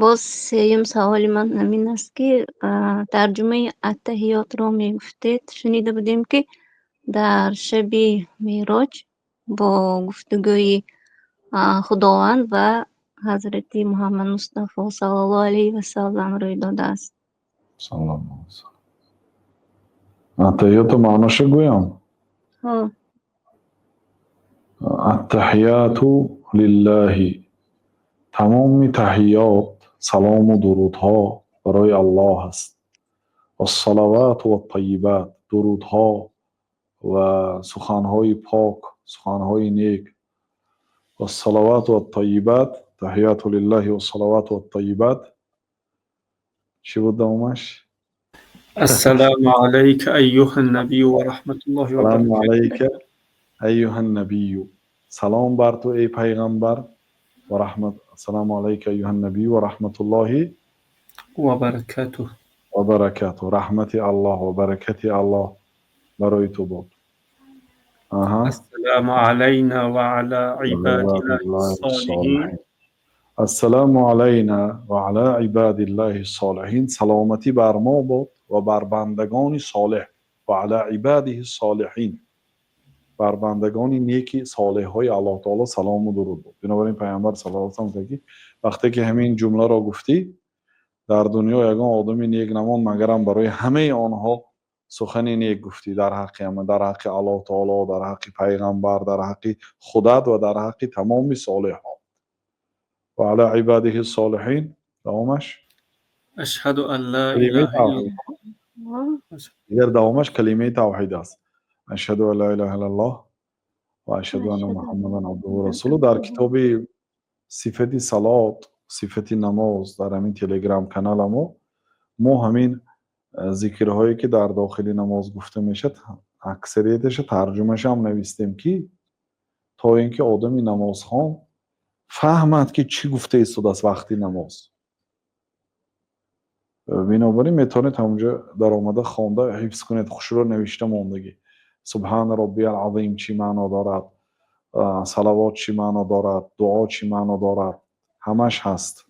باز سیم سوال من همین است که ترجمه التحیات را میگفتید، شنیده بودیم که در شب معراج با گفتگوی خداوند و حضرت محمد مصطفی صلی الله علیه و سلم روی داده است. صلی الله علیه و سلم. التحیات معناش گویم. ها. التحیات لله، تمام تحیات، سلام و درودها برای الله است. الصلوات و الطیبات، درودها و سخنهای پاک، سخنهای نیک. والصلوات و الطیبات، تحیات لله و الصلوات و الطیبات. چی بود دومش؟ السلام عليك أيها النبي ورحمة الله سلام وبركاته. علیک ایها النبی، سلام بر تو ای پیغمبر و رحمت. سلام علیک ایها النبی و رحمت الله وبركاته. و برکاته. رحمت الله و برکت الله برای تو بود. السلام علينا وعلى عباد عباد الله الله الصالحين. الصالحین. السلام علینا و علی عباد الله الصالحین. سلامتی بر ما بود و بر بندگان صالح. و علی عباده الصالحین، بر بندگان نیکی صالح های الله تعالی سلام و درود بود. بنابراین پیامبر صلی الله علیه و سلم وقتی که همین جمله را گفتی، در دنیا یگان آدمی نیک نماند مگرم برای همه آنها سخن نیک گفتی، در حق همه، در حق الله تعالی، در حق پیغمبر، در حق خودت و در حق تمام صالحان. و علی عباده الصالحین. دوامش أشهد أن لا کلمه إله إلا توحید. الله. دیگر دوامش کلمه توحید است. اشهد ان لا اله الا الله و اشهد ان اشهد محمدا عبده و ان رسوله. در کتاب صفت صلات، صفت نماز، در همین تلگرام کانال ما همین ذکرهایی که در داخل نماز گفته میشه اکثریتش ترجمهش هم نوشتیم که تا اینکه آدمی نماز خوان فهمد که چی گفته ایستاد از وقتی نماز. بنابراین میتونید همونجا در آمده خوانده حفظ کنید. خوش رو نوشته موندگی. سبحان ربی العظیم چی معنا دارد، صلوات چی معنا دارد، دعا چی معنا دارد، همش هست.